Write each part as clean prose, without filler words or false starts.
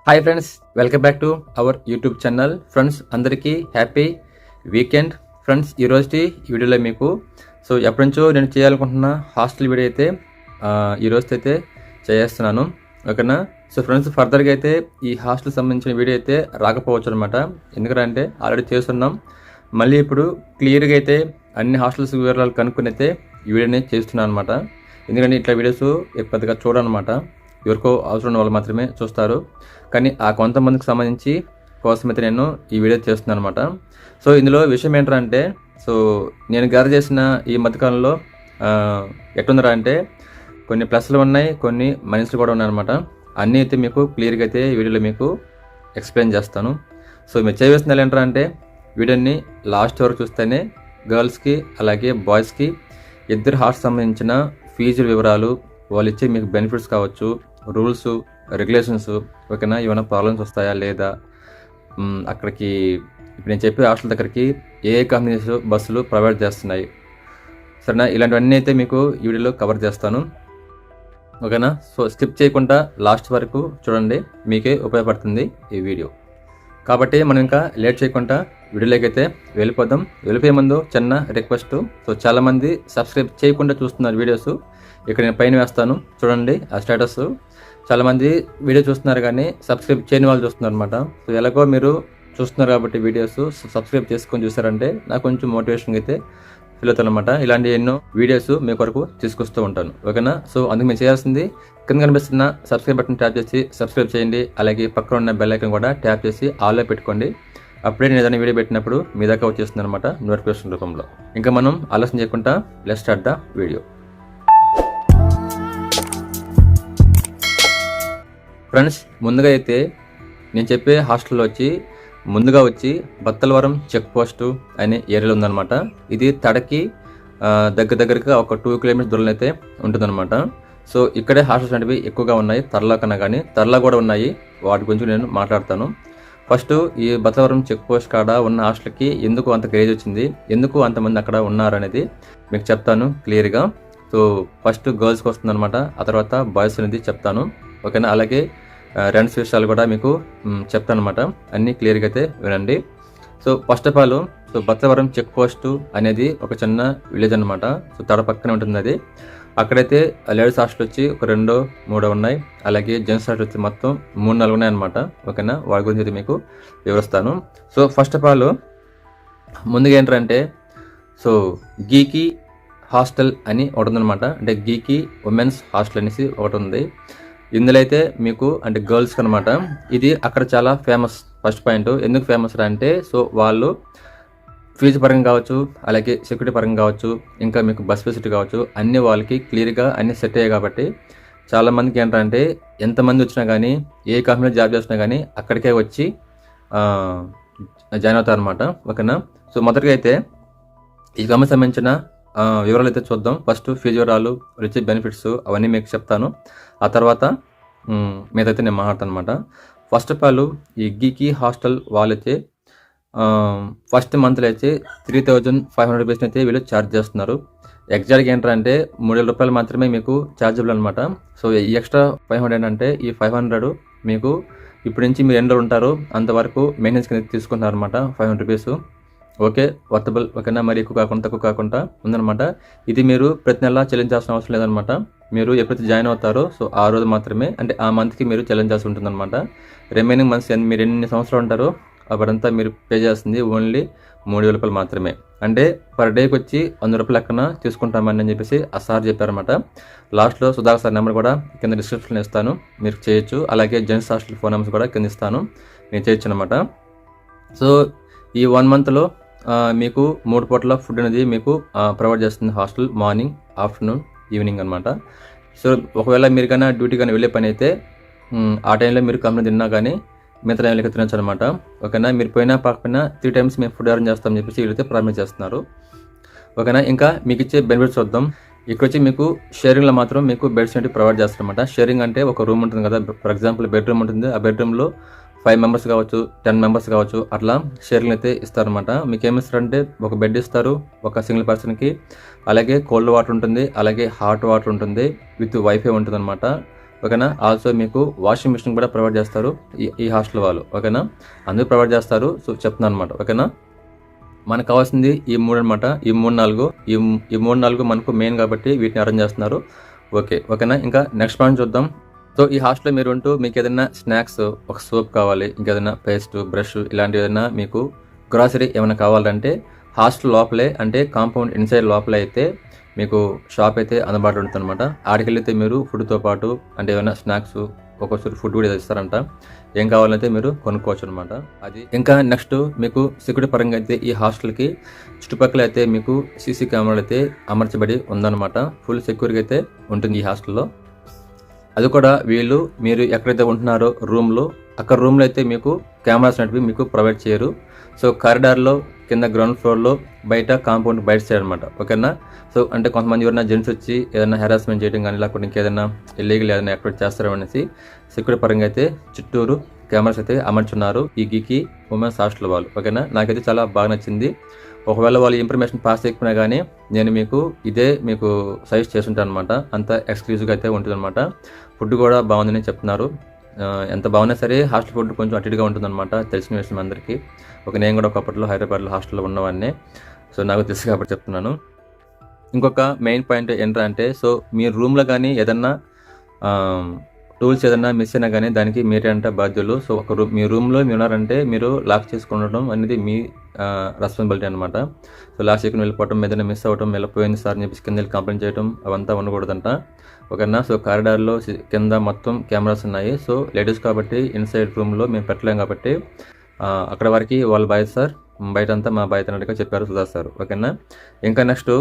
Hi friends, welcome back to our YouTube channel. Friends అందరికీ happy weekend. Friends ఈరోజు ఈ వీడియోలో మీకు ఎప్పటి నుంచో నేను చేయాలనుకుంటున్న హాస్టల్ వీడియో అయితే ఈరోజు అయితే చేస్తున్నాను. ఓకేనా. ఫ్రెండ్స్ ఫర్దర్గా అయితే ఈ హాస్టల్ సంబంధించిన వీడియో అయితే రాకపోవచ్చు అనమాట. ఎందుకంటే ఆల్రెడీ చేస్తున్నాం. మళ్ళీ ఇప్పుడు క్లియర్గా అయితే అన్ని హాస్టల్స్ వివరాలు కనుక్కొని అయితే ఈ వీడియోని చేస్తున్నాను అనమాట. ఎందుకంటే ఇట్లా వీడియోస్ పెద్దగా చూడనమాట. ఎవరికో అవసరం ఉన్న వాళ్ళు మాత్రమే చూస్తారు. కానీ ఆ కొంతమందికి సంబంధించి కోసమైతే నేను ఈ వీడియో చేస్తున్నాను అనమాట. ఇందులో విషయం ఏంటంటే నేను గ్యాదర్ చేసిన ఈ మధ్యకాలంలో ఎట్లుందరా అంటే కొన్ని ప్లస్లు ఉన్నాయి, కొన్ని మైనస్లు కూడా ఉన్నాయన్నమాట. అన్నీ అయితే మీకు క్లియర్గా అయితే ఈ వీడియోలో మీకు ఎక్స్ప్లెయిన్ చేస్తాను. మీరు చేయవలసిన ఏంటంటే వీడియోని లాస్ట్ వరకు చూస్తేనే గర్ల్స్కి అలాగే బాయ్స్కి ఇద్దరు హాస్టల్ సంబంధించిన ఫీజుల వివరాలు, వాళ్ళు ఇచ్చే మీకు బెనిఫిట్స్ కావచ్చు, రూల్స్ రెగ్యులేషన్స్, ఓకేనా, ఏమైనా ప్రాబ్లమ్స్ వస్తాయా లేదా, అక్కడికి ఇప్పుడు నేను చెప్పే హాస్టల్ దగ్గరికి ఏ కంపెనీస్ బస్సులు ప్రొవైడ్ చేస్తున్నాయి, సరేనా, ఇలాంటివన్నీ అయితే మీకు ఈ వీడియోలో కవర్ చేస్తాను. ఓకేనా. స్కిప్ చేయకుండా లాస్ట్ వరకు చూడండి, మీకే ఉపయోగపడుతుంది ఈ వీడియో. కాబట్టి మనం ఇంకా లేట్ చేయకుండా వీడియోలోకి అయితే వెళ్ళిపోదాం. వెళ్ళిపోయే ముందు చిన్న రిక్వెస్ట్. చాలామంది సబ్స్క్రైబ్ చేయకుండా చూస్తున్నారు వీడియోస్. ఇక్కడ నేను పైన వేస్తాను చూడండి ఆ స్టేటస్. చాలామంది వీడియో చూస్తున్నారు కానీ సబ్స్క్రైబ్ చేయని వాళ్ళు చూస్తున్నారు అనమాట. ఎలాగో మీరు చూస్తున్నారు కాబట్టి వీడియోస్ సబ్స్క్రైబ్ చేసుకొని చూసారంటే నాకు కొంచెం మోటివేషన్ అయితే ఫీల్ అవుతాను అనమాట. ఇలాంటి ఎన్నో వీడియోస్ మీ కొరకు తీసుకొస్తూ ఉంటాను. ఓకేనా. అందుకు మీరు చేయాల్సింది కింద కనిపిస్తున్న సబ్స్క్రైబ్ బటన్ ట్యాప్ చేసి సబ్స్క్రైబ్ చేయండి. అలాగే పక్కన ఉన్న బెల్ ఐకాన్ కూడా ట్యాప్ చేసి ఆల్లో పెట్టుకోండి. అప్పుడే నేను ఏదైనా వీడియో పెట్టినప్పుడు మీ దాకా వచ్చేస్తుంది అనమాట నోటిఫికేషన్ రూపంలో. ఇంకా మనం ఆలస్యం చేయకుండా let's start the video. Friends ముందుగా అయితే నేను చెప్పే హాస్టల్లో ముందుగా వచ్చి బత్తలవరం చెక్ పోస్టు అనే ఏరియాలో ఉందన్నమాట. ఇది తడకి దగ్గరగా ఒక 2 కిలోమీటర్స్ దూరంలో అయితే ఉంటుందన్నమాట. ఇక్కడే హాస్టల్స్ అనేవి ఎక్కువగా ఉన్నాయి. తర్లా కన్నా కానీ తర్లా కూడా ఉన్నాయి. వాటి గురించి నేను మాట్లాడతాను. ఫస్ట్ ఈ బత్తలవరం చెక్ పోస్ట్ కాడ ఉన్న హాస్టల్కి ఎందుకు అంత క్రేజ్ వచ్చింది, ఎందుకు అంతమంది అక్కడ ఉన్నారనేది మీకు చెప్తాను క్లియర్గా. ఫస్ట్ గర్ల్స్కి వస్తుంది అనమాట, ఆ తర్వాత బాయ్స్ అనేది చెప్తాను. ఓకేనా. అలాగే రెంట్స్ విషయాలు కూడా మీకు చెప్తాను అనమాట. అన్నీ క్లియర్గా అయితే వినండి. First of all Battavaram check post అనేది ఒక చిన్న విలేజ్ అనమాట. తడ పక్కనే ఉంటుంది అది. అక్కడైతే లేడీస్ హాస్టల్ ఒక 2-3 ఉన్నాయి. అలాగే జెంట్స్ హాస్టల్ మొత్తం 3-4 ఉన్నాయి అనమాట. ఓకేనా. వాటి గురించి అయితే మీకు వివరిస్తాను. ఫస్ట్ ఆఫ్ ఆల్ ముందుగా ఏంటంటే గీకి హాస్టల్ అని ఒకటి ఉందన్నమాట. అంటే గీకి ఉమెన్స్ హాస్టల్ అనేసి ఒకటి ఉంది. ఇందులో అయితే మీకు అంటే గర్ల్స్కి అనమాట. ఇది అక్కడ చాలా ఫేమస్. ఫస్ట్ పాయింట్ ఎందుకు ఫేమస్ అంటే వాళ్ళు ఫీజు పరంగా కావచ్చు, అలాగే సెక్యూరిటీ పరంగా కావచ్చు, ఇంకా మీకు బస్ ఫెసిలిటీ కావచ్చు, అన్ని వాళ్ళకి క్లియర్గా అన్ని సెట్ అయ్యాయి. కాబట్టి చాలామందికి ఏంటంటే ఎంతమంది వచ్చినా కానీ ఏ కంపెనీలో జాబ్ చేసినా కానీ అక్కడికే వచ్చి జాయిన్ అవుతారు అనమాట. ఓకేనా. మొదటిగా అయితే ఈ కంపెనీ సంబంధించిన వివరాలు అయితే చూద్దాం. ఫస్ట్ ఫీజు వివరాలు, రిచ్ బెనిఫిట్స్ అవన్నీ మీకు చెప్తాను. ఆ తర్వాత మీదైతే నేను మాట్లాడతాను అనమాట. ఫస్ట్ ఆఫ్ ఆల్ ఈ గీకి హాస్టల్ వాళ్ళైతే ఫస్ట్ మంత్లో అయితే 3,500 రూపీస్ అయితే వీళ్ళు ఛార్జ్ చేస్తున్నారు. ఎగ్జాక్ట్గా ఏంటంటే 3,000 రూపాయలు మాత్రమే మీకు ఛార్జబుల్ అనమాట. ఈ ఎక్స్ట్రా 500 ఏంటంటే ఈ 500 మీకు ఇప్పటి నుంచి మీరు ఎన్ని రోజులు ఉంటారో అంతవరకు మెయింటెనెన్స్ కింద తీసుకుంటున్నారు అనమాట. 500 రూపీస్ ఓకే, వర్తబుల్. ఓకేనా. మరి ఎక్కువ కాకుండా తక్కువ కాకుండా ఉందన్నమాట. ఇది మీరు ప్రతి నెల చెల్లించాల్సిన అవసరం లేదనమాట. మీరు ఎప్పుడైతే జాయిన్ అవుతారో ఆ రోజు మాత్రమే, అంటే ఆ మంత్కి మీరు చెల్లించాల్సి ఉంటుందన్నమాట. రిమైనింగ్ మంత్స్ మీరు ఎన్ని సంవత్సరాలు ఉంటారో అప్పుడంతా మీరు పే చేస్తుంది ఓన్లీ 3,000 రూపాయలు మాత్రమే. అంటే పర్ డేకి వచ్చి 100 రూపాయలు లెక్కన తీసుకుంటామని చెప్పేసి ఆ సార్ చెప్పారన్నమాట. లాస్ట్లో సుధాకర్ సార్ నెంబర్ కూడా కింద డిస్క్రిప్షన్లో ఇస్తాను, మీరు చేయొచ్చు. అలాగే జెంట్స్ హాస్టల్ ఫోన్ నెంబర్స్ కూడా కింద ఇస్తాను, నేను చేయొచ్చు అనమాట. ఈ 1 మంత్లో మీకు 3 పూటల ఫుడ్ అనేది మీకు ప్రొవైడ్ చేస్తుంది హాస్టల్. మార్నింగ్, ఆఫ్టర్నూన్, ఈవినింగ్ అనమాట. ఒకవేళ మీరు కన్నా డ్యూటీ కానీ వెళ్ళే పని అయితే ఆ టైంలో మీరు కంపెనీ తిన్నా కానీ మిగతా టైంలోకి తినచ్చు అనమాట. ఓకేనా. మీరు పోయినా పాకపోయినా 3 times మేము ఫుడ్ అరేంజ్ చేస్తామని చెప్పేసి వీళ్ళైతే ప్రామిస్ చేస్తున్నారు. ఓకేనా. ఇంకా మీకు ఇచ్చే బెనిఫిట్స్ చూద్దాం. ఇక్కడ వచ్చి మీకు షేరింగ్లో మాత్రం మీకు బెడ్స్ అనేవి ప్రొవైడ్ చేస్తారనమాట. షేరింగ్ అంటే ఒక రూమ్ ఉంటుంది కదా, ఫర్ ఎగ్జాంపుల్ బెడ్రూమ్ ఉంటుంది. ఆ బెడ్రూమ్లో 5 మెంబర్స్ కావచ్చు, 10 మెంబర్స్ కావచ్చు, అట్లా షేర్లు అయితే ఇస్తారనమాట. మీకు ఏమిస్తారంటే ఒక బెడ్ ఇస్తారు ఒక సింగిల్ పర్సన్కి, అలాగే కోల్డ్ వాటర్ ఉంటుంది, అలాగే హాట్ వాటర్ ఉంటుంది, విత్ వైఫై ఉంటుంది అనమాట. ఓకేనా. ఆల్సో మీకు వాషింగ్ మిషన్ కూడా ప్రొవైడ్ చేస్తారు ఈ హాస్టల్ వాళ్ళు, ఓకేనా. అందరూ ప్రొవైడ్ చేస్తారు. సో చెప్తున్నాను అనమాట, ఓకేనా. మనకు కావాల్సింది ఈ 3 అనమాట. ఈ 3-4 మనకు మెయిన్ కాబట్టి వీటిని అరేంజ్ చేస్తున్నారు. ఓకేనా. ఇంకా నెక్స్ట్ పాయింట్ చూద్దాం. సో ఈ హాస్టల్లో మీరు ఉంటూ మీకు ఏదైనా స్నాక్స్, ఒక సోప్ కావాలి, ఇంకేదైనా పేస్ట్, బ్రష్, ఇలాంటివి ఏదైనా మీకు గ్రాసరీ ఏమైనా కావాలంటే హాస్టల్ లోపలే, అంటే కాంపౌండ్ ఇన్సైడ్ లోపలే అయితే మీకు షాప్ అయితే అందుబాటులో ఉంటుంది అనమాట. ఆడికి వెళ్తే మీరు ఫుడ్తో పాటు అంటే ఏమైనా స్నాక్స్, ఒక్కొక్కసారి ఫుడ్ కూడా ఇస్తారంట. ఏం కావాలంటే మీరు కొనుక్కోవచ్చు అనమాట. అది ఇంకా నెక్స్ట్ మీకు సెక్యూరిటీ పరంగా అయితే ఈ హాస్టల్కి చుట్టుపక్కల అయితే మీకు సీసీ కెమెరాలు అయితే అమర్చబడి ఉందన్నమాట. ఫుల్ సెక్యూర్గా అయితే ఉంటుంది ఈ హాస్టల్లో. అది కూడా మీరు ఎక్కడైతే ఉంటున్నారో రూమ్లో, అక్కడ రూమ్లో అయితే మీకు కెమెరాస్ అనేవి మీకు ప్రొవైడ్ చేయరు. సో కారిడార్లో, కింద గ్రౌండ్ ఫ్లోర్లో, బయట కాంపౌండ్ బయట సైడ్ అనమాట, ఓకేనా. సో అంటే కొంతమంది ఎవరైనా జెంట్స్ వచ్చి ఏదైనా హెరాస్మెంట్ చేయడం కానీ, లేకపోతే ఇంకేదైనా ఇల్లీగల్ ఏదైనా యాక్టివేట్ చేస్తారో అనేసి సెక్యూరిటీ పరంగా అయితే చుట్టూరు కెమెరాస్ అయితే అమర్చున్నారు ఈ గీకి ఉమెన్స్ హాస్టల్ వాళ్ళు, ఓకేనా. నాకైతే చాలా బాగా నచ్చింది. ఒకవేళ వాళ్ళు ఇన్ఫర్మేషన్ పాస్ చేయకపోయినా కానీ నేను మీకు సజెస్ట్ చేస్తుంటాను అనమాట. అంత ఎక్స్క్లూజివ్గా అయితే ఉంటుంది అనమాట. ఫుడ్ కూడా బాగుందని చెప్తున్నారు. ఎంత బాగున్నా సరే హాస్టల్ ఫుడ్ కొంచెం అటుగా ఉంటుందన్నమాట, తెలిసిన విషయం అందరికీ. నేను కూడా ఒకప్పట్లో హైదరాబాద్లో హాస్టల్లో ఉన్నవాడినే, సో నాకు తెలుసు కాబట్టి చెప్తున్నాను. ఇంకొక మెయిన్ పాయింట్ ఏంటంటే, సో మీ రూమ్లో కానీ ఏదన్నా టూల్స్ ఏదన్నా మిస్ అయినా కానీ దానికి మీరే అంటే బాధ్యులు. సో మీ రూమ్లో మీరు ఉన్నారంటే మీరు లాక్ చేసుకుండడం అనేది మీ రెస్పాన్సిబిలిటీ అనమాట. సో లాక్ చేసుకుని వెళ్ళిపోవటం, ఏదైనా మిస్ అవ్వటం, వెళ్ళిపోయింది సార్ అని చెప్పేసి కింద వెళ్ళి కంప్లైంట్ చేయడం అవంతా ఉండకూడదంట, ఓకేనా. సో కారిడార్లో కింద మొత్తం కెమెరాస్ ఉన్నాయి. సో లేడీస్ కాబట్టి ఇన్సైడ్ రూమ్లో మేము పెట్టలేం కాబట్టి అక్కడ వరకు వాళ్ళ బాధ్యత సార్, బయట అంతా మా బాధ్యత అన్నట్టుగా చెప్పారు సుధా సార్, ఓకేనా. ఇంకా నెక్స్ట్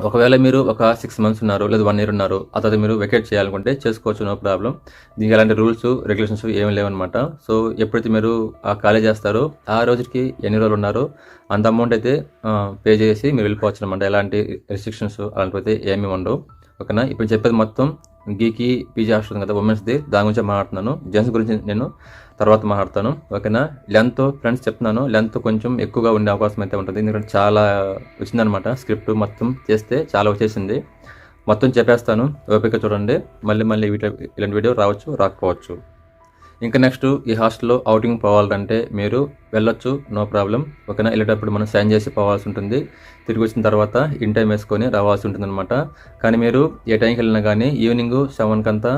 ఒకవేళ మీరు ఒక 6 months ఉన్నారు లేదా 1 year ఉన్నారు, ఆ తర్వాత మీరు వెకేట్ చేయాలనుకుంటే చేసుకోవచ్చు, నో ప్రాబ్లం. దీనికి ఎలాంటి రూల్స్, రెగ్యులేషన్స్ ఏమి లేవన్నమాట. సో ఎప్పుడైతే మీరు ఖాళీ చేస్తారో ఆ రోజుకి ఎన్ని రోజులు ఉన్నారో అంత అమౌంట్ అయితే పే చేసి మీరు వెళ్ళిపోవచ్చు అనమాట. ఎలాంటి రెస్ట్రిక్షన్స్ అలాంటివి అయితే ఏమీ ఉండవు, ఓకేనా. ఇప్పుడు చెప్పేది మొత్తం గీకి పీజీ హాస్టల్ కదా, ఉమెన్స్ది, దాని గురించి మాట్లాడుతున్నాను. జెంట్స్ గురించి నేను తర్వాత మాట్లాడతాను, ఓకేనా. లెంత్ ఫ్రెండ్స్ చెప్తున్నాను, లెంత్ కొంచెం ఎక్కువగా ఉండే అవకాశం అయితే ఉంటుంది. ఎందుకంటే చాలా వచ్చిందనమాట, స్క్రిప్ట్ మొత్తం చేస్తే చాలా వచ్చేసింది. మొత్తం చెప్పేస్తాను, ఓపిక చూడండి. మళ్ళీ ఇలాంటి వీడియో రావచ్చు, రాకపోవచ్చు. ఇంకా నెక్స్ట్ ఈ హాస్టల్లో అవుటింగ్ పోవాలంటే మీరు వెళ్ళొచ్చు, నో ప్రాబ్లం, ఓకేనా. వెళ్ళేటప్పుడు మనం సైన్ చేసి పోవాల్సి ఉంటుంది. తిరిగి వచ్చిన తర్వాత ఇన్ టైం వేసుకొని రావాల్సి ఉంటుంది అనమాట. కానీ మీరు ఏ టైంకి వెళ్ళినా కానీ ఈవినింగ్ 7 కంతా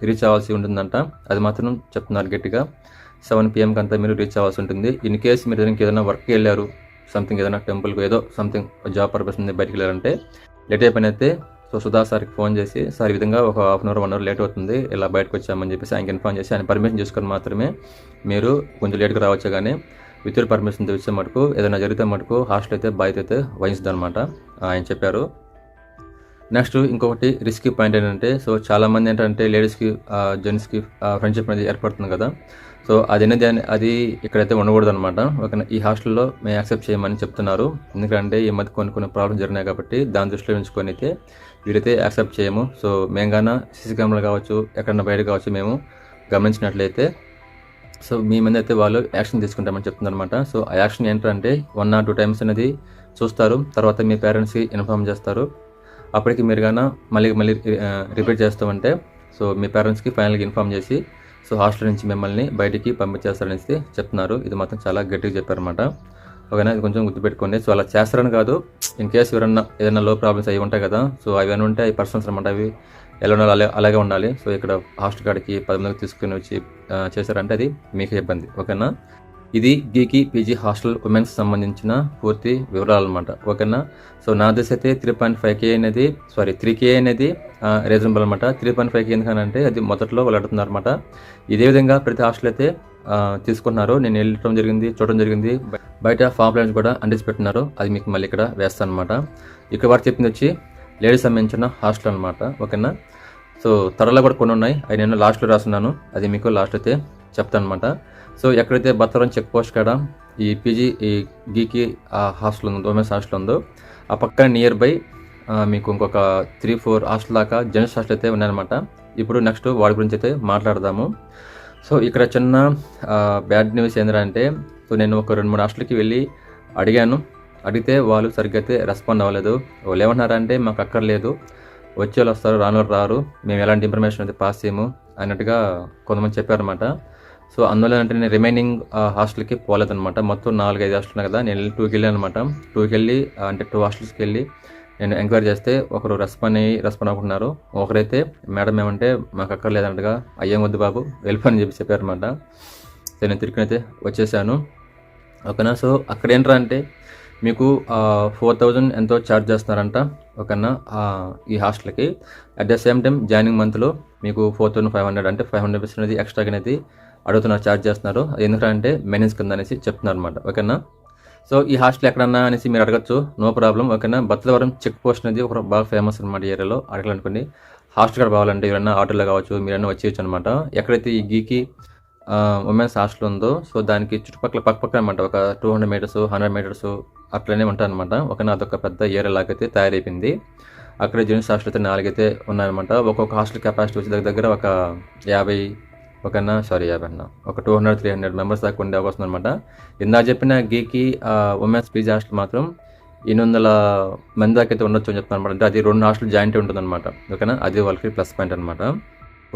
రీచ్ అవ్వాల్సి ఉంటుందంట. అది మాత్రం చెప్తున్నారు గట్టిగా. 7 PM కంతా మీరు రీచ్ అవ్వాల్సి ఉంటుంది. ఇన్ కేసు మీరు ఏదైనా వర్క్కి వెళ్ళారు, సంథింగ్ ఏదైనా టెంపుల్కి ఏదో సంథింగ్ జాబ్ పర్పస్ ఉంది బయటికి వెళ్ళారంటే లేట్ అయిపోయినైతే సో సుధా సార్కి ఫోన్ చేసి, సార్ ఈ విధంగా ఒక 1/2 hour 1 hour లేట్ అవుతుంది, ఇలా బయటకు వచ్చామని చెప్పేసి ఆయనకి ఇన్ఫార్మ్ చేసి ఆయన పర్మిషన్ చేసుకొని మాత్రమే మీరు కొంచెం లేట్గా రావచ్చు. కానీ వితౌట్ పర్మిషన్ తెచ్చే మటుకు ఏదైనా జరిగితే మటుకు హాస్టల్ అయితే బాధ్యత అయితే వహిస్తుంది అనమాట, ఆయన చెప్పారు. నెక్స్ట్ ఇంకొకటి రిస్కీ పాయింట్ ఏంటంటే, సో చాలామంది ఏంటంటే లేడీస్కి జెంట్స్కి ఫ్రెండ్షిప్ అనేది ఏర్పడుతుంది కదా. సో అది ఇక్కడైతే ఉండకూడదు అనమాట, ఓకే. ఈ హాస్టల్లో మేము యాక్సెప్ట్ చేయమని చెప్తున్నారు. ఎందుకంటే ఈ మధ్య కొన్ని ప్రాబ్లమ్స్ జరిగినాయి కాబట్టి దాని దృష్టిలో ఉంచుకొని అయితే వీరైతే యాక్సెప్ట్ చేయము. సో మేము గాన సీసీ కెమెరాలు కావచ్చు, ఎక్కడన్నా బయట కావచ్చు, మేము గమనించినట్లయితే సో మీ మీద అయితే వాళ్ళు యాక్షన్ తీసుకుంటామని చెప్తున్నారు అనమాట. సో ఆ యాక్షన్ ఏంటంటే 1 or 2 times అనేది చూస్తారు, తర్వాత మీ పేరెంట్స్కి ఇన్ఫార్మ్ చేస్తారు. అప్పటికి మీరు గాన మళ్ళీ రిపీట్ చేస్తామంటే సో మీ పేరెంట్స్కి ఫైనల్గా ఇన్ఫార్మ్ చేసి సో హాస్టల్ నుంచి మిమ్మల్ని బయటికి పంపించేస్తారనేసి చెప్తున్నారు. ఇది మాత్రం చాలా గట్టిగా చెప్పారనమాట, ఓకేనా. ఇది కొంచెం గుర్తుపెట్టుకోండి. సో అలా చేస్తారని కాదు, ఇన్ కేసు ఏదైనా లో ప్రాబ్లమ్స్ అవి ఉంటాయి కదా, సో అవన్నీ ఉంటే అవి పర్సనల్స్ అనమాట, అవి ఎలా ఉండాలి అలాగే ఉండాలి. సో ఇక్కడ హాస్టల్ కాడికి 10 మందికి తీసుకుని వచ్చి చేశారంటే అది మీకు ఇబ్బంది, ఓకేనా. ఇది గీకి పీజీ హాస్టల్ ఉమెన్స్ సంబంధించిన పూర్తి వివరాలు అనమాట, ఓకేనా. సో నా దశ అయితే 3.5K అనేది 3K అనేది రీజనబుల్ అనమాట. 3.5K ఎందుకనంటే అది మొదట్లో వాళ్ళు అడుగుతున్నారు అనమాట. ఇదే విధంగా ప్రతి హాస్టల్ అయితే తీసుకుంటున్నారు. నేను వెళ్ళటం జరిగింది, చూడటం జరిగింది. బయట ఫామ్ లైన్స్ కూడా అంటించి పెట్టినారు, అది మీకు మళ్ళీ ఇక్కడ వేస్తాను అనమాట. ఇక్కడ వారు చెప్పింది వచ్చి లేడీస్ సంబంధించిన హాస్టల్ అనమాట, ఓకేనా. సో త్వరలో కూడా కొన్ని ఉన్నాయి, అవి నేను లాస్ట్లో రాస్తున్నాను, అది మీకు లాస్ట్ అయితే చెప్తాను అనమాట. సో ఎక్కడైతే బత్తవరం చెక్ పోస్ట్ కాడ ఈ గీకి హాస్టల్ ఉందో, ఉమెన్స్ హాస్టల్ ఉందో, ఆ పక్కన నియర్ బై మీకు ఇంకొక 3-4 హాస్టల్ దాకా జెంట్స్ హాస్టల్ అయితే ఉన్నాయన్నమాట. ఇప్పుడు నెక్స్ట్ వాడి గురించి అయితే మాట్లాడదాము. సో ఇక్కడ చిన్న బ్యాడ్ న్యూస్ ఏంటంటే, సో నేను ఒక 2-3 హాస్టల్కి వెళ్ళి అడిగితే వాళ్ళు సరిగ్గా అయితే రెస్పాండ్ అవ్వలేదు. వాళ్ళు ఏమన్నారంటే మాకు అక్కర్లేదు, వచ్చే వాళ్ళు వస్తారు, రాని వాళ్ళు రారు, మేము ఎలాంటి ఇన్ఫర్మేషన్ అయితే పాస్ చేయము అన్నట్టుగా కొంతమంది చెప్పారనమాట. సో అందువల్ల అంటే నేను రిమైనింగ్ హాస్టల్కి పోలేదనమాట. మొత్తం 4-5 హాస్టల్ ఉన్నాయి కదా, నేను 2కి వెళ్ళాను అనమాట. 2కి వెళ్ళి అంటే 2 హాస్టల్స్కి వెళ్ళి నేను ఎంక్వైరీ చేస్తే ఒకరు రెస్పాండ్ అవ్వకుంటున్నారు. ఒకరైతే మేడం ఏమంటే మాకు అక్కర్లేదన్నట్టుగా అయ్యేం వద్దు బాబు వెళ్ళిపోని చెప్పి చెప్పారనమాట. సో నేను తిరిగినైతే వచ్చేసాను. ఓకేనా. సో అక్కడ ఏంట్రా అంటే మీకు 4,000 ఎంతో ఛార్జ్ చేస్తున్నారంట ఓకేనా ఈ హాస్టల్కి. At the same time joining మంత్లో మీకు 4,500 అంటే 500 రూపీస్ అనేది ఎక్స్ట్రాగా అనేది అడుగుతున్నారు, ఛార్జ్ చేస్తున్నారు. ఎందుకంటే మెయిన్స్ కింద అనేసి చెప్తున్నారు అనమాట. ఓకేనా. సో ఈ హాస్టల్ ఎక్కడన్నా అనేసి మీరు అడగచ్చు, నో ప్రాబ్లం. ఓకేనా. బత్లవరం చెక్ పోస్ట్ అనేది ఒక బాగా ఫేమస్ అనమాట ఏరియాలో. అడగాలనుకోండి హాస్టల్ కూడా కావాలంటే ఎవరైనా ఆటోలో కావచ్చు, మీరైనా వచ్చేయచ్చు అనమాట. ఎక్కడైతే ఈ గీకి ఉమెన్స్ హాస్టల్ ఉందో సో దానికి చుట్టుపక్కల పక్క అనమాట ఒక 200 మీటర్స్ 100 మీటర్స్ అట్లనే ఉంటాయి అనమాట. ఓకేనా. అదొక పెద్ద ఏరియా లాగైతే తయారైపోయింది. అక్కడ జెంట్స్ హాస్టల్ అయితే 4 అయితే ఉన్నాయన్నమాట. ఒక్కొక్క హాస్టల్ కెపాసిటీ వచ్చి దగ్గర ఒక 50 ఒక 200-300 మెంబర్స్ దాకా ఉండే అవకాశం అనమాట. ఇందా చెప్పిన గీకి ఉమెన్స్ పీజీ హాస్టల్ మాత్రం 800 మంది దాకా అయితే ఉండొచ్చు అని చెప్తాను అనమాట. అంటే అది 2 హాస్టల్ జాయింట్ ఉంటుంది అనమాట. ఓకేనా. అది వాళ్ళకి ప్లస్ పాయింట్ అనమాట.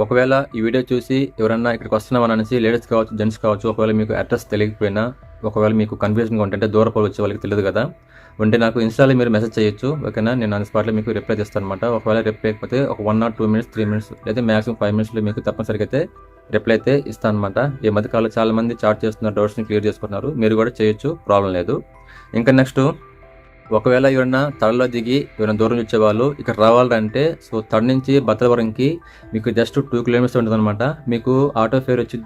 ఒకవేళ ఈ వీడియో చూసి ఎవరన్నా ఇక్కడికి వస్తున్నామని అనేసి లేడీస్ కావచ్చు, జెంట్స్ కావచ్చు, ఒకవేళ మీకు అడ్రస్ తెలియకపోయినా, ఒకవేళ మీకు కన్ఫ్యూజన్గా ఉంటే దూరపడి వచ్చే వాళ్ళకి తెలియదు కదా, ఉంటే నాకు ఇన్స్టాలో మీరు మెసేజ్ చేయొచ్చు. ఓకేనా. నేను ఆన్ స్పాట్లో మీకు రిప్లై చేస్తాను అనమాట. ఒకవేళ రిప్లై అయిపోతే ఒక 1 or 2 minutes 3 minutes లేదా మ్యాక్సిమం 5 minutesలో మీకు తప్పనిసరిగా అయితే రిప్లై అయితే ఇస్తాను అనమాట. ఈ మధ్యకాలంలో చాలా మంది చాట్ చేస్తున్నారు, డౌట్స్ని క్లియర్ చేసుకుంటున్నారు. మీరు కూడా చేయొచ్చు, ప్రాబ్లం లేదు. ఇంకా నెక్స్ట్ ఒకవేళ ఎవరైనా తడలో దిగి ఎవరైనా దూరం వచ్చేవాళ్ళు ఇక్కడ రావాలంటే సో తడ నుంచి బత్తలవరంకి మీకు జస్ట్ 2 kilometers ఉంటుంది అనమాట. మీకు ఆటో ఫేర్ వచ్చి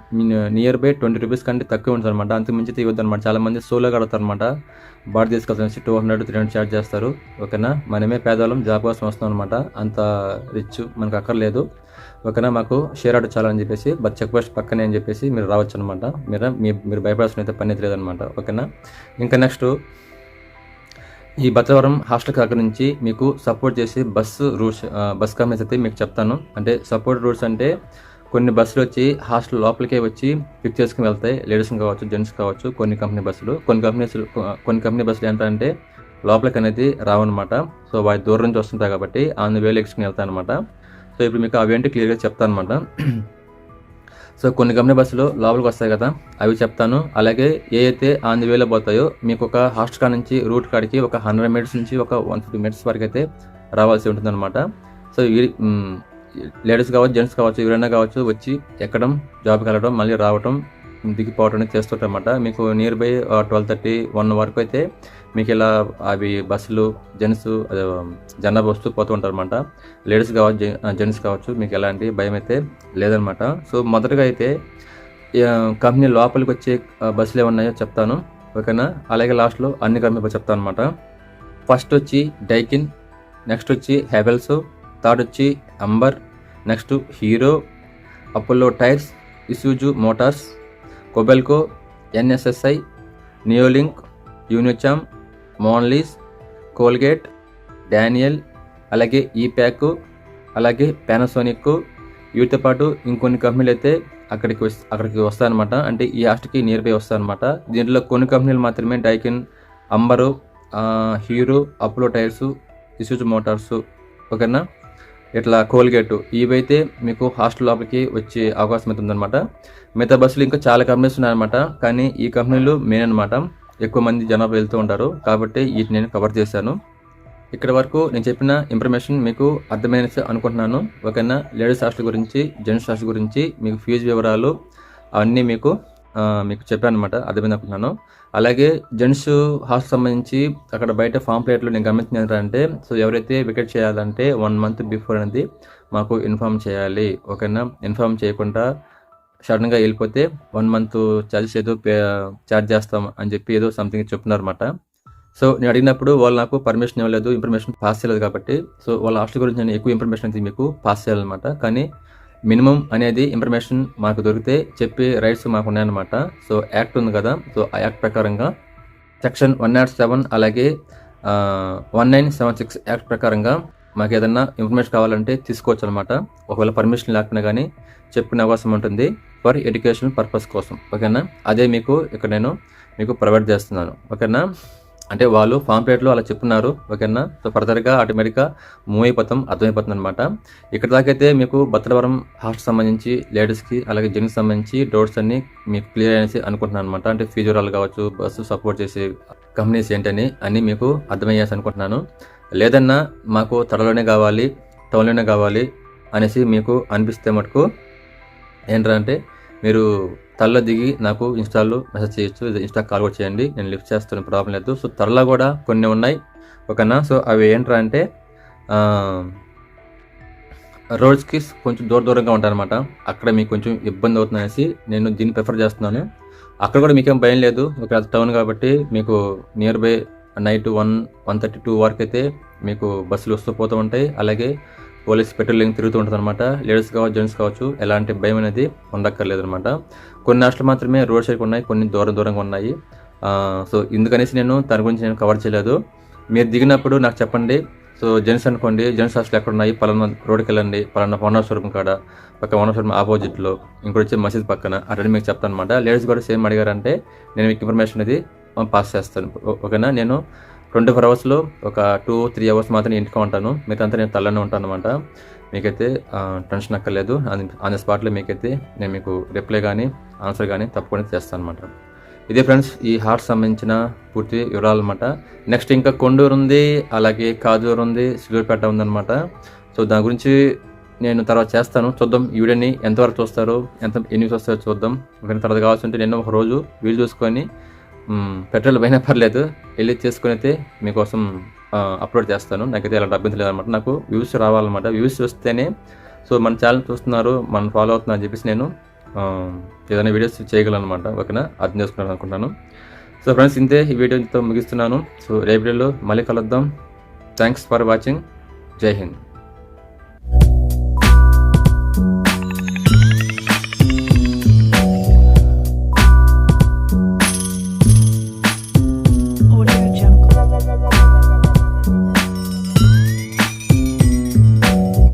నియర్ బై 20 రూపీస్ కంటే తక్కువ ఉంటుంది అనమాట. అంతకు మించి తీయొద్దు అనమాట. చాలా మంది సోలోగా అడుగుతారు అనమాట. బాడీ తీసుకొచ్చి 200-300 ఛార్జ్ చేస్తారు. ఓకేనా. మనమే పేదవాళ్ళం, జాబ్ కోసం వస్తాం అనమాట. అంత రిచ్ మనకు అక్కర్లేదు. ఓకేనా. మాకు షేర్ ఆటో చాలని చెప్పేసి చెక్ పోస్ట్ పక్కనే అని చెప్పేసి మీరు రావచ్చు అనమాట. మీరు భయపడాల్సిన అయితే పని అయితే లేదనమాట. ఓకేనా. ఇంకా నెక్స్ట్ ఈ బత్తవరం హాస్టల్ కాక నుంచి మీకు సపోర్ట్ చేసి బస్ కంపెనీస్ అయితే మీకు చెప్తాను. అంటే సపోర్ట్ రూట్స్ అంటే కొన్ని బస్సులు వచ్చి హాస్టల్ లోపలికే వచ్చి పిక్ చేసుకుని వెళ్తాయి. లేడీస్ కావచ్చు, జెంట్స్ కావచ్చు. కొన్ని కంపెనీ బస్సులు ఏంటంటే లోపలికి అనేది రావన్నమాట. సో వాటి దూరం నుంచి వస్తుంటాయి కాబట్టి వేలు ఎక్స్కుని వెళ్తాయి అనమాట. సో ఇప్పుడు మీకు అవేంటి క్లియర్గా చెప్తాను అనమాట. సో కొన్ని కంపెనీ బస్సులు లోపలికి వస్తాయి కదా, అవి చెప్తాను. అలాగే ఏ అయితే వేలో పోతాయో మీకు ఒక హాస్టల్ కాడ నుంచి రూట్ కాడికి ఒక 100 minutes నుంచి ఒక 150 minutes వరకు అయితే రావాల్సి ఉంటుంది అనమాట. సో లేడీస్ కావచ్చు, జెంట్స్ కావచ్చు, ఎవరైనా కావచ్చు వచ్చి ఎక్కడం, జాబ్కి వెళ్ళడం, మళ్ళీ రావడం, దిగిపోవడం అనేది చేస్తుంటారు అనమాట. మీకు నియర్ బై 12:30-1 వరకు అయితే మీకు ఇలా అవి బస్సులు జనాభా వస్తూ పోతూ ఉంటారు అనమాట. లేడీస్ కావచ్చు, జెంట్స్ కావచ్చు, మీకు ఎలాంటి భయం అయితే లేదనమాట. సో మొదటగా అయితే కంపెనీ లోపలికి వచ్చే బస్సులు ఏమన్నాయో చెప్తాను. ఓకేనా. అలాగే లాస్ట్లో అన్ని కంపెనీ చెప్తాను అనమాట. ఫస్ట్ వచ్చి డైకిన్, నెక్స్ట్ వచ్చి హెవెల్స్, థర్డ్ వచ్చి Amber, next Hero, Apollo tyres, Isuzu motors, Kobelco, NSSI, Neolink, Unicharm, మోన్లీస్, కోల్గేట్, డానియల్, అలాగే ఈప్యాక్, అలాగే పానాసోనిక్, వీటితో పాటు ఇంకొన్ని కంపెనీలు అయితే అక్కడికి వస్తాయన్నమాట. అంటే ఈ హాస్టల్కి నియర్ బై వస్తాయన్నమాట. దీంట్లో కొన్ని కంపెనీలు మాత్రమే Daikin, amber, hero, Apollo tyres, Isuzu Motors, ఓకేనా, ఇట్లా కోల్గేట్, ఇవైతే మీకు హాస్టల్ లోపలికి వచ్చే అవకాశం అయితే ఉందన్నమాట. మిగతా బస్సులు ఇంకా చాలా కంపెనీస్ ఉన్నాయన్నమాట. కానీ ఈ కంపెనీలు మెయిన్ అనమాట. ఎక్కువ మంది జనాభా వెళ్తూ ఉంటారు కాబట్టి వీటిని నేను కవర్ చేశాను. ఇక్కడ వరకు నేను చెప్పిన ఇన్ఫర్మేషన్ మీకు అర్థమైనది అనుకుంటున్నాను. ఓకేనా. లేడీస్ హాస్టల్ గురించి, జెంట్స్ హాస్టల్ గురించి, మీకు ఫీజు వివరాలు అవన్నీ మీకు చెప్పాను అనమాట. అర్థమైంది అనుకుంటున్నాను. అలాగే జెంట్స్ హాస్టల్ సంబంధించి అక్కడ బయట ఫామ్ ప్లేట్లు నేను గమనించిన ఏంటంటే సో ఎవరైతే వికెట్ చేయాలంటే 1 month బిఫోర్ అనేది మాకు ఇన్ఫామ్ చేయాలి. ఓకేనా. ఇన్ఫామ్ చేయకుండా సడన్గా వెళ్ళిపోతే 1 month ఛార్జెస్ ఏదో ఛార్జ్ చేస్తాం అని చెప్పి ఏదో సంథింగ్ చెప్తున్నారు అనమాట. సో నేను అడిగినప్పుడు వాళ్ళు నాకు పర్మిషన్ ఇవ్వలేదు, ఇన్ఫర్మేషన్ పాస్ చేయలేదు కాబట్టి సో వాళ్ళ హాస్టల్ గురించి నేను ఎక్కువ ఇన్ఫర్మేషన్ అయితే మీకు పాస్ చేయాలన్నమాట. కానీ మినిమం అనేది ఇన్ఫర్మేషన్ మాకు దొరికితే చెప్పే రైట్స్ మాకు ఉన్నాయన్నమాట. సో యాక్ట్ ఉంది కదా, సో ఆ యాక్ట్ ప్రకారంగా సెక్షన్ 107 అలాగే 1976 యాక్ట్ ప్రకారంగా మాకు ఏదన్నా ఇన్ఫర్మేషన్ కావాలంటే తీసుకోవచ్చు అనమాట. ఒకవేళ పర్మిషన్ లేకపోయినా కానీ చెప్పిన అవకాశం ఉంటుంది ఫర్ ఎడ్యుకేషన్ పర్పస్ కోసం. ఓకేనా. అదే ఇక్కడ నేను మీకు ప్రొవైడ్ చేస్తున్నాను. ఓకేనా. అంటే వాళ్ళు పాంప్లెట్లో అలా చెప్పున్నారు, ఓకేనా. సో ఫర్దర్గా ఆటోమేటిక్గా మూవ్ అయిపోతాం, అర్థమైపోతుంది అనమాట. ఇక్కడ దాకైతే మీకు భద్రవరం హాస్టల్ సంబంధించి లేడీస్కి అలాగే జెంట్స్కి సంబంధించి డౌట్స్ అన్ని మీకు క్లియర్ అనేసి అనుకుంటున్నాను అనమాట. అంటే ఫీజురాలు కావచ్చు, బస్సు సపోర్ట్ చేసే కంపెనీస్ ఏంటని అన్నీ మీకు అర్థమయ్యేసి అనుకుంటున్నాను. లేదన్నా మాకు తడలోనే కావాలి, టౌన్లోనే కావాలి అనేసి మీకు అనిపిస్తే మటుకు ఏంటంటే మీరు తరలో దిగి నాకు ఇన్స్టాల్లో మెసేజ్ చేయొచ్చు, ఇన్స్టా కాల్ కూడా చేయండి, నేను లిఫ్ట్ చేస్తాను, ప్రాబ్లం లేదు. సో తరలో కూడా కొన్ని ఉన్నాయి, ఓకేనా. సో అవి ఏంట్రా అంటే రోడ్స్కి కొంచెం దూరంగా ఉంటాయన్నమాట. అక్కడ మీకు కొంచెం ఇబ్బంది అవుతుంది అనేసి నేను దీన్ని ప్రిఫర్ చేస్తున్నాను. అక్కడ కూడా మీకేం భయం లేదు, ఒక టౌన్ కాబట్టి మీకు నియర్ బై నైట్ 1:32 వరకు అయితే మీకు బస్సులు వస్తూ పోతూ ఉంటాయి. అలాగే పోలీస్ పెట్రోలింగ్ తిరుగుతూ ఉంటుంది అనమాట. లేడీస్ కావచ్చు, జెంట్స్ కావచ్చు, ఎలాంటి భయం అనేది ఉండక్కర్లేదు అనమాట. కొన్ని హాస్టల్ మాత్రమే రోడ్ సైడ్ ఉన్నాయి, కొన్ని దూరంగా ఉన్నాయి. సో ఇందుకనేసి నేను దాని గురించి నేను కవర్ చేయలేదు. మీరు దిగినప్పుడు నాకు చెప్పండి. సో జెంట్స్ అనుకోండి, జెంట్స్ హాస్టల్ ఎక్కడ ఉన్నాయి, పలానా రోడ్కి వెళ్ళండి, పలానా వనస్వరూపం కాడ, పక్క వనస్వరూపం ఆపోజిట్లో, ఇంకోటి వచ్చి మసీద్ పక్కన, అటు మీకు చెప్తాను అనమాట. లేడీస్ కూడా సేమ్ అడిగారంటే నేను మీకు ఇన్ఫర్మేషన్ అనేది పాస్ చేస్తాను, ఓకేనా. నేను 24 అవర్స్లో ఒక 2-3 అవర్స్ మాత్రం ఇంటికి ఉంటాను, మిగతా నేను తల్లనే ఉంటాను అనమాట. మీకైతే టెన్షన్ అక్కర్లేదు. ఆన్ ద స్పాట్లో మీకైతే నేను మీకు రిప్లై కానీ ఆన్సర్ కానీ తప్పకుండా చేస్తాను అనమాట. ఇదే ఫ్రెండ్స్ ఈ హార్ట్ సంబంధించిన పూర్తి వివరాలు అనమాట. నెక్స్ట్ ఇంకా కొండూరు ఉంది, అలాగే కాజూరు ఉంది, సిలూరుపేట ఉందన్నమాట. సో దాని గురించి నేను తర్వాత చేస్తాను, చూద్దాం. ఈ వీడియోని ఎంతవరకు చూస్తారో, ఎన్ని వస్తారో చూద్దాం. ఒకరి తర్వాత కావాల్సింటే నేను ఒక రోజు వీలు చూసుకొని పెట్రోల్ పైన పర్లేదు వెళ్ళి చేసుకుని అయితే మీకోసం అప్లోడ్ చేస్తాను. నాకైతే ఎలాంటి అభ్యంతరం లేదనమాట. నాకు వ్యూస్ రావాలన్నమాట. వ్యూస్ వస్తేనే సో మన ఛానల్ చూస్తున్నారు, మనం ఫాలో అవుతున్నారు అని చెప్పేసి నేను ఏదైనా వీడియోస్ చేయగలను అనమాట, ఓకేనా. అర్థం చేసుకున్నాను అనుకుంటాను. సో ఫ్రెండ్స్ ఇంతే, ఈ వీడియోతో ముగిస్తున్నాను. సో రేపు వీడియోలో మళ్ళీ కలుద్దాం. Thanks for watching. జై హింద్.